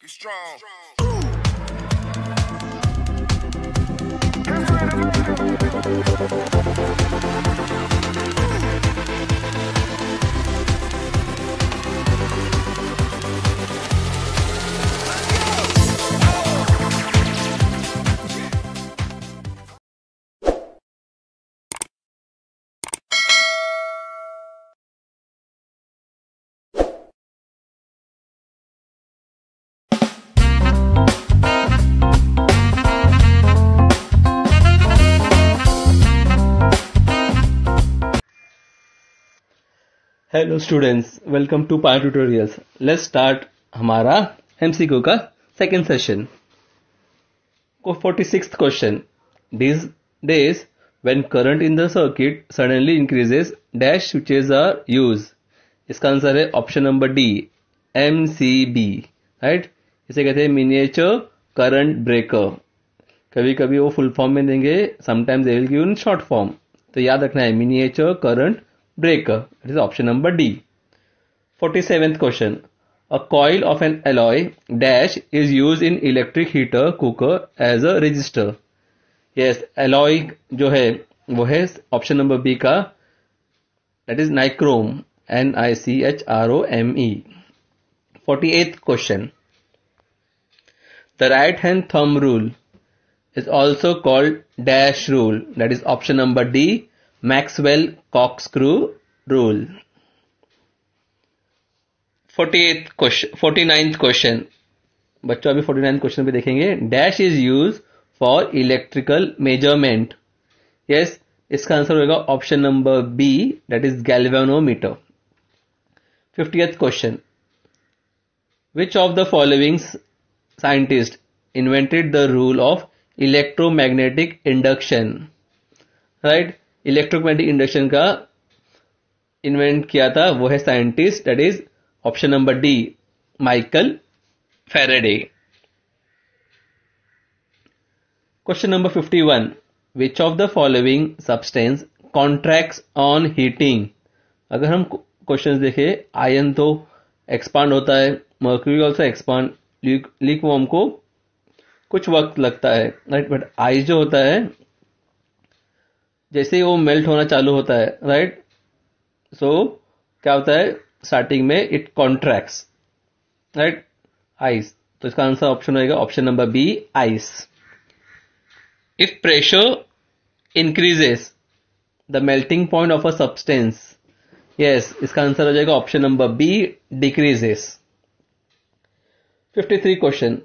Strong. Hello students, welcome to power tutorials. Let's start हमारा MCQ का second session को 46th question. These days when current in the circuit suddenly increases, dash switches are used। इसका answer है option number D, MCB, right. इसे कहते हैं miniature current breaker. कभी कभी वो फुल फॉर्म में देंगे, sometimes they will give in short form, तो याद रखना है miniature current breaker. It is option number D. 47th question. A coil of an alloy dash is used in electric heater cooker as a resistor. Yes, alloy जो है वो है option number B का, that is nichrome, NICHROME. 48th question. The right hand thumb rule is also called dash rule. That is option number D, Maxwell corkscrew rule. 49th question. बच्चों अभी 49th question पे देखेंगे। Dash is use for electrical measurement. Yes, इसका answer होगा option number B, that is galvanometer. 50th question. Which of the following scientist invented the rule of electromagnetic induction? Right, electromagnetic induction का invent किया था वो है scientist, that is option number D, Michael Faraday. Question number 51. Which of the following substance contracts on heating? अगर हम question देखें, ion तो expand होता है, मर्क्यूरी ऑल्सो एक्सपांड, ल्यूकवार्म को कुछ वक्त लगता है, राइट, बट आइस जो होता है जैसे ही वो मेल्ट होना चालू होता है, राइट, सो क्या होता है स्टार्टिंग में इट कॉन्ट्रैक्ट्स, राइट, आइस। तो इसका आंसर ऑप्शन होगा option number B, ice. If pressure increases the melting point of a substance, yes, इसका आंसर हो जाएगा option number B, decreases. 53 question.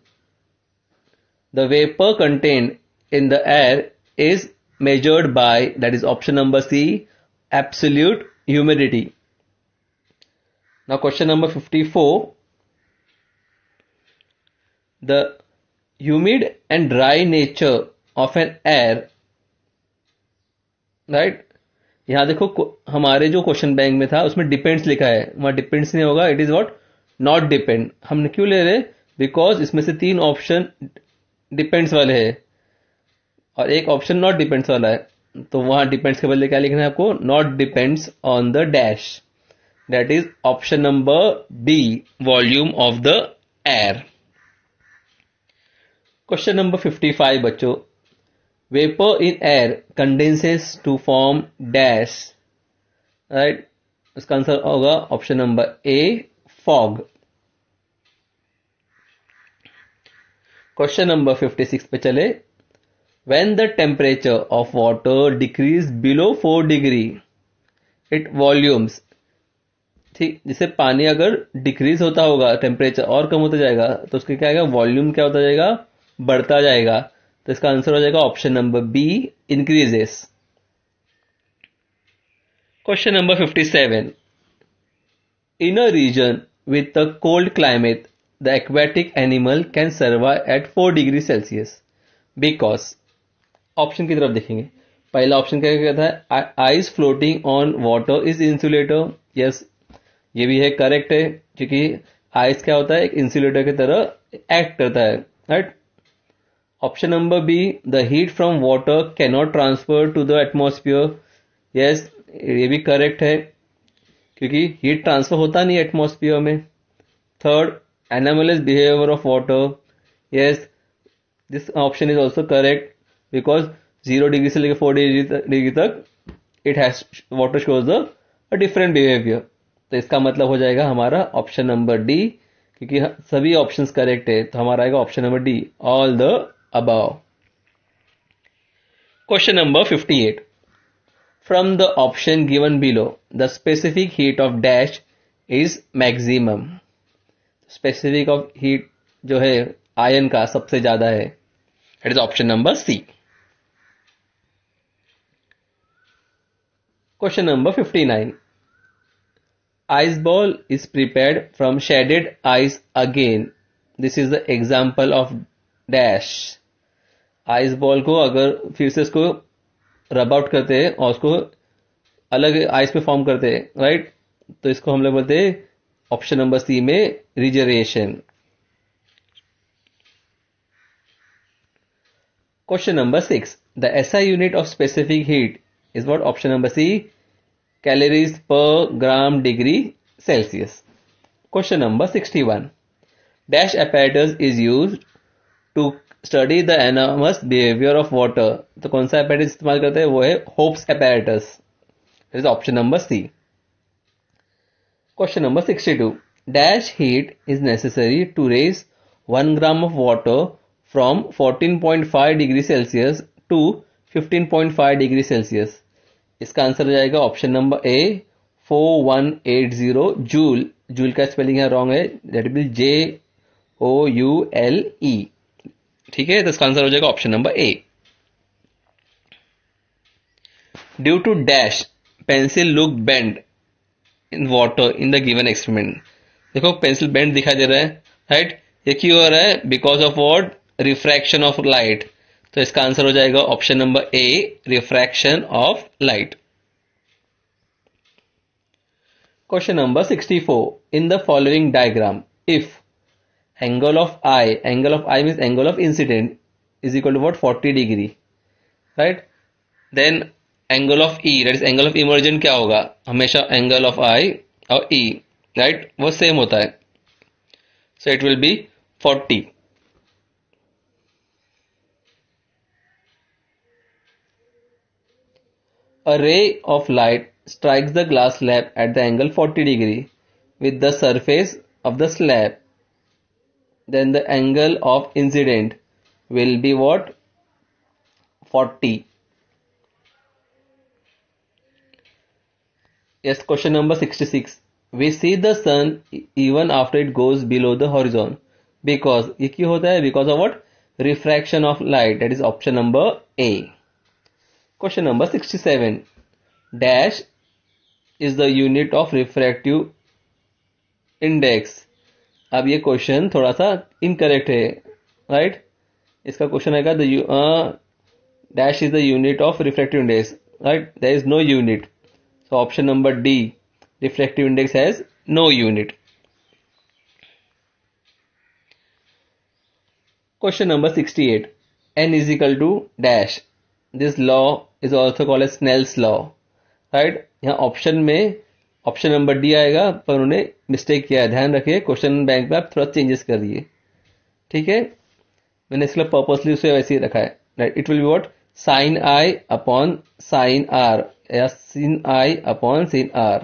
The vapour contained in the air is measured by, that is option number C, absolute humidity. Now question number 54. The humid and dry nature of an air, right, यहां देखो हमारे जो question bank में था उसमें depends लिखा है, वहां डिपेंड्स नहीं होगा, it is what, not depend. हमने क्यों ले रहे? बिकॉज इसमें से 3 ऑप्शन डिपेंड्स वाले हैं और एक ऑप्शन नॉट डिपेंड्स वाला है, तो वहां डिपेंड्स के बदले क्या लिखना है आपको? Not depends on the dash, that is option number B, volume of the air. Question number 55 बच्चों. Vapour in air condenses to form dash, right, इसका आंसर होगा option number A, fog. Question number 56 पे चले. When the temperature of water decrease below 4 degree, it volumes, ठीक, जिसे पानी अगर decrease होता होगा, टेम्परेचर और कम होता जाएगा, तो उसके क्या आएगा? वॉल्यूम क्या होता जाएगा? बढ़ता जाएगा। तो इसका आंसर हो जाएगा option number B, increases. Question number 57. In a region with a cold climate the aquatic animal can survive at 4 degree Celsius because, option की तरफ देखेंगे। पहला ऑप्शन क्या कहता है? Ice floating on water is insulator. Yes, ये भी है, करेक्ट है, क्योंकि आइस क्या होता है? एक इंसुलेटर की तरह एक्ट करता है, right. Option number B, the heat from water can not transfer to the atmosphere. Yes, ये भी करेक्ट है, क्योंकि हीट ट्रांसफर होता नहीं एटमोस्फियर में। Third, Anomalous behavior of water. Yes, this option is also correct because 0 degree से लेकर 4 degree तक it has water shows a different behavior. तो इसका मतलब हो जाएगा हमारा ऑप्शन नंबर डी, क्योंकि सभी ऑप्शंस करेक्ट है तो हमारा आएगा option number D, all the above. Question number 58. From the option given below, the specific heat of dash is maximum. Specific of heat जो है आयन का सबसे ज्यादा है. That is option number C. Question number 59. Ice ball is prepared from shaded ice again. This is the example of dash. Ice ball को अगर फिर से इसको रब आउट करते हैं और उसको अलग आइस पे फॉर्म करते हैं, राइट, तो इसको हम लोग बोलते हैं ऑप्शन नंबर सी में regelation. Question number 6. The SI unit of specific heat is what? Option number C, calories per gram degree Celsius. Question number 61. Dash apparatus is used to study the anomalous behavior of water. तो कौन सा apparatus इस्तेमाल करते हैं? वो है Hope's apparatus. That is option number C. Question number 62. Dash heat is necessary to raise 1 gram of water from 14.5 degree Celsius to 15.5 degree Celsius. इसका answer हो जाएगा option number A, 4180 joule. Joule का spelling है wrong है, that will JOULE. ठीक है, तो इसका आंसर हो जाएगा option number A. Due to dash pencil look bend in water in the given experiment. देखो पेंसिल बेंड दिखाई दे रहा है, राइट. ये क्यों हो रहा है? Because of what? Refraction of light. तो इसका आंसर हो जाएगा option number A, refraction of light. Question number 64. In the following diagram, if angle of I means angle of incident is equal to what? 40 degree, right? Then angle of E, that is angle of emergent क्या होगा? हमेशा angle of I और E, right, वो same होता है. So it will be 40. A ray of light strikes the glass slab at the angle 40 degree with the surface of the slab. Then the angle of incident will be what? 40. Yes, question number 66. We see the sun even after it goes below the horizon. Because ये क्यों होता है? Because of what? Refraction of light. That is option number A. Question number 67. Dash is the unit of refractive index. अब ये question थोड़ा सा incorrect है, right. इसका क्वेश्चन आएगा dash is the unit of refractive index, right. There is no unit. So option number D, refractive index has no unit. Question number 68. n is equal to dash. This law is also called as Snell's law, right. यहाँ option में option number D आएगा, पर उन्होंने mistake किया है. ध्यान रखिए, question bank में आप थोड़ा चेंजेस कर दिए, ठीक है. मैंने इसके लिए पर्पसली उसे वैसे ही रखा है, राइट. It will be what? Sine I upon sine R या sin I upon sin R.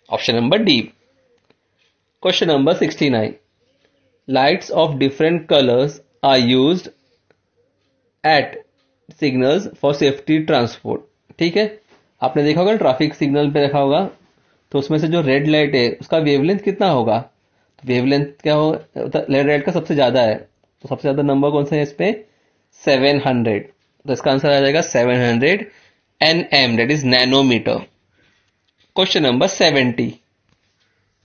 Option number D. Question number 69. Lights of different colours are used at signals for safety transport. ठीक है, आपने देखा होगा ट्रैफिक सिग्नल पे देखा होगा, तो उसमें से जो रेड लाइट है उसका वेवलेंथ कितना होगा? तो वेवलेंथ क्या हो? रेड लाइट का सबसे ज्यादा है, तो सबसे ज्यादा नंबर कौन सा है इसमें? 700. तो इसका आंसर आ जाएगा 700 nm, that is nanometer. Question number 70.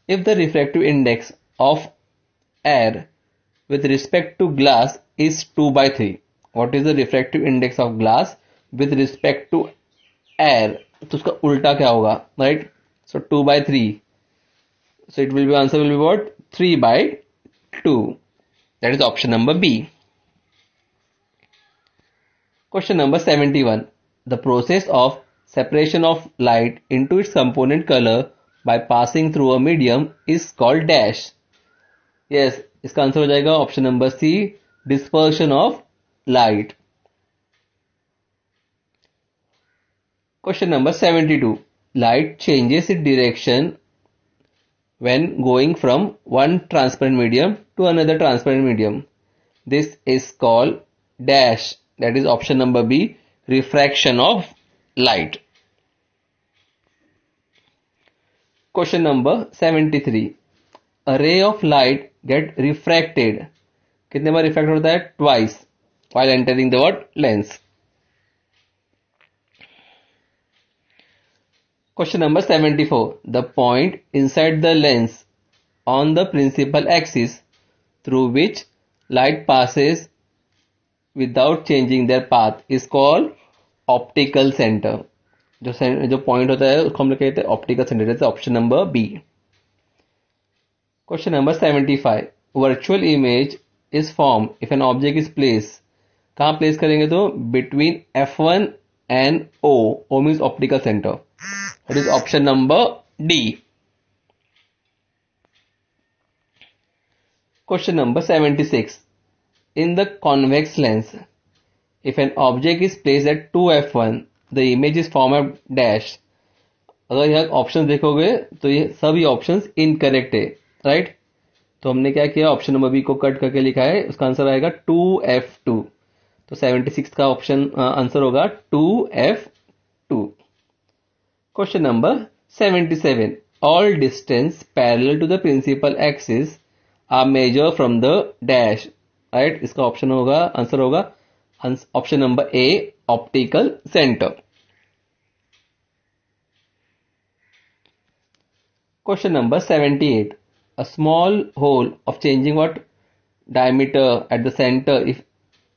If the refractive index of air with respect to glass is 2/3, what is the refractive index of glass with respect to air? तो उसका उल्टा क्या होगा, right? So 2/3. So it will be, answer will be what? 3/2. That is option number B. Question number 71. The process of separation of light into its component color by passing through a medium is called dash. Yes, इसका answer हो जाएगा option number C, dispersion of light. Question number 72, light changes it direction when going from one transparent medium to another transparent medium. This is called dash, that is option number B, refraction of light. Question number 73, a ray of light get refracted, कितने बार refract होता है? Twice while entering the what? Lens. Question number 74, the point inside the lens on the principal axis through which light passes without changing their path is called optical center. जो point होता है उसको हम लोग कहते हैं ऑप्टिकल सेंटर, जैसे option number B. Question number 75, virtual image is form if an object is place, कहां प्लेस करेंगे? तो between F1 and O means optical centre, that is option number D. Question number 76, in the convex lens, if an object is placed at 2f1, the image is formed of dash. अगर यह option देखोगे तो ये सभी options incorrect है, right? तो हमने क्या किया, ऑप्शन नंबर बी को कट करके लिखा है, उसका आंसर आएगा 2f2। तो 76 का ऑप्शन आंसर होगा 2f2। Question number 77, all distance parallel to the principal axis are measure from the dash, right? इसका ऑप्शन होगा, आंसर होगा option number A, optical centre. Question number 78, a small hole of changing what diameter at the centre if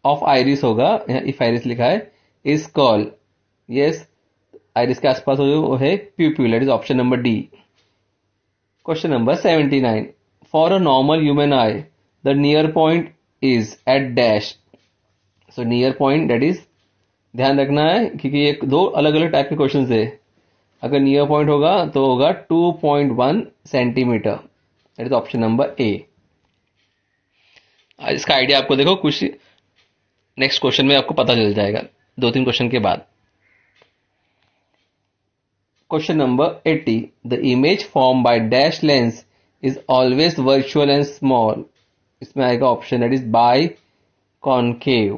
of iris होगा, इफ iris लिखा है, is called, yes, iris के आसपास वो है pupil, that is option number D. Question number 79, for a normal human eye the near point is at dash. So near point, that is, ध्यान रखना है क्योंकि ये दो अलग अलग टाइप के क्वेश्चन है। अगर नियर पॉइंट होगा तो होगा 2.1 centimetre, that is option number ए। इसका आइडिया आपको देखो कुछ नेक्स्ट क्वेश्चन में आपको पता चल जाएगा, 2-3 क्वेश्चन के बाद। Question number 80, the image form by dash lens is always virtual and small, इसमें आएगा option that is by concave.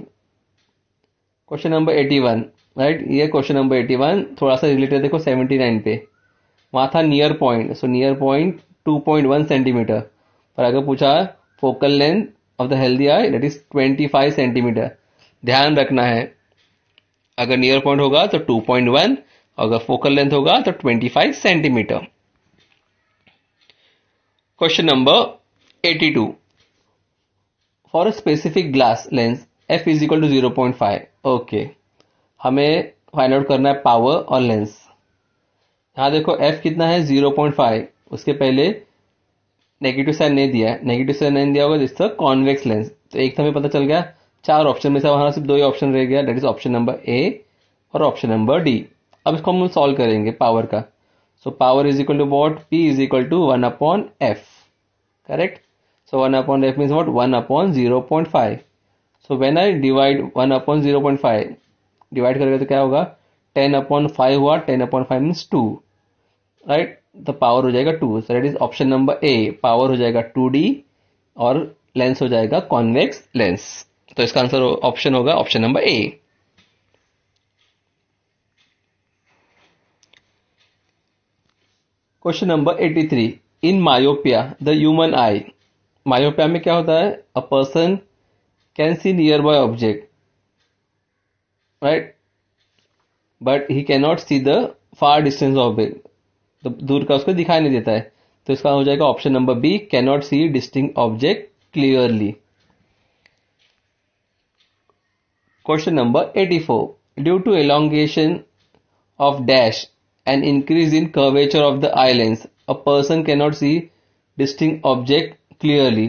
Question number 81, right? ये क्वेश्चन नंबर 81 थोड़ा सा रिलेटेड देखो 79 पे, वहां था नियर पॉइंट, सो नियर पॉइंट 2.1 सेंटीमीटर, पर अगर पूछा focal length of the healthy I that is 25 centimetre. ध्यान रखना है, अगर नियर पॉइंट होगा तो 2.1, अगर फोकल लेंथ होगा तो 25 centimetre. Question number 82, for a specific glass lens f is equal to 0.5, okay, हमें फाइंड आउट करना है पावर और लेंस। यहां देखो f कितना है 0.5, उसके पहले नेगेटिव साइन नहीं दिया है, नेगेटिव साइन नहीं दिया होगा जिसका कॉन्वेक्स लेंस, तो एक तो हमें पता चल गया, 4 ऑप्शन में से हमारा सिर्फ 2 ही ऑप्शन रह गया, दैट इज ऑप्शन नंबर ए और ऑप्शन नंबर डी। अब इसको हम सॉल्व करेंगे पावर का, so power is equal to what, p is equal to 1/f, correct? So 1/f means what? 1/0.5. So when I divide 1/0.5, divide करेगा तो क्या होगा? 10/5 हुआ, 10/5 means 2, right? तो पावर हो जाएगा 2, so that is option number A, power हो जाएगा 2d और लेंस हो जाएगा कॉन्वेक्स लेंस, तो इसका आंसर ऑप्शन होगा option number A. Question number 83, in myopia the human I, myopia में क्या होता है? अ person can see near by object, right, but he can not see the far distance object, तो दूर का उसको दिखाई नहीं देता है, तो इसका हो जाएगा option number B, can not see distinct object clearly. Question number 84, due to elongation of dash and increase in curvature of the eye lens, a person can not see distinct object clearly,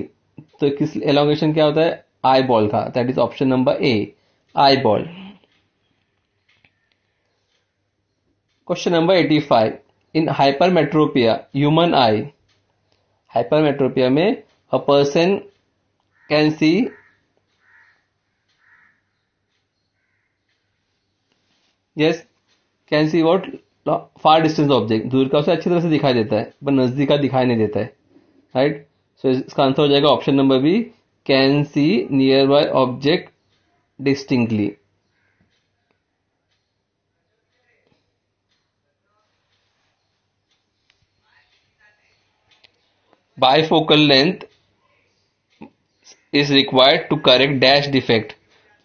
तो किस elongation क्या होता है? Eye ball का, that is option number A, eye ball. Question number 85, in hypermetropia human eye, hypermetropia में a person can see yes can see what far distance object, दूर का उसे अच्छी तरह से दिखाई देता है पर नजदीक का दिखाई नहीं देता है, राइट। सो इसका आंसर हो जाएगा option number B, can see near by object distinctly. Bifocal length is required to correct dash defect.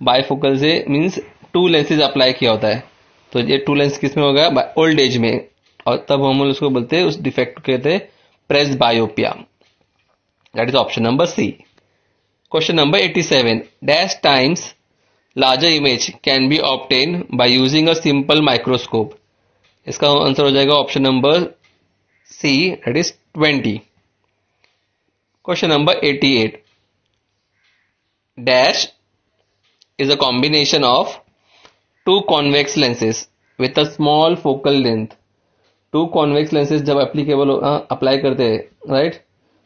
Bifocal से मीन्स टू लेंसेज अप्लाई किया होता है, तो ये टू लेंस किस में होगा, ओल्ड एज में, और तब हम उसको बोलते हैं, उस डिफेक्ट को कहते हैं presbyopia. That is option number C. Question number 87, dash times larger image can be obtain by using a simple microscope. इसका आंसर हो जाएगा option number C, that is 20। Question number 88, dash is a combination of two convex lenses with a small focal length। Two convex lenses जब applicable apply करते हैं, right,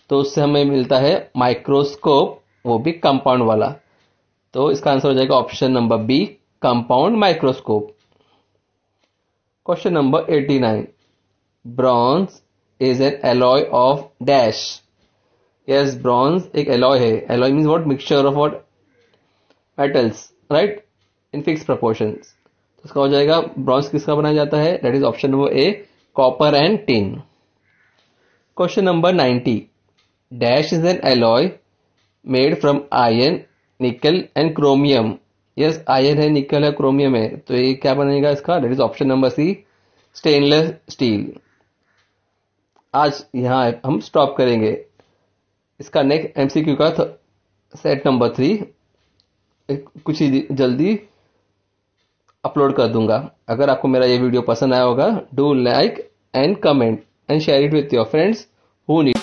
तो उससे हमें मिलता है माइक्रोस्कोप, वो भी कंपाउंड वाला। तो इसका आंसर हो जाएगा option number B, compound microscope. Question number 89, bronze is an alloy of dash. Yes, bronze एक एलॉय है। Alloy means what, mixture of what metals, right, in fix proportions. तो इसका हो जाएगा ब्रॉन्ज किसका बनाया जाता है, that is option number A, copper and tin. Question number 90, dash is an alloy made from iron, nickel and chromium. Yes, iron है, nickel है, क्रोमियम है, तो ये क्या बनेगा इसका, that is option number C, stainless steel. आज यहां हम स्टॉप करेंगे। इसका नेक्स्ट एमसीक्यू का सेट नंबर 3 कुछ ही जल्दी अपलोड कर दूंगा। अगर आपको मेरा ये वीडियो पसंद आया होगा, do like and comment and share it with your friends who need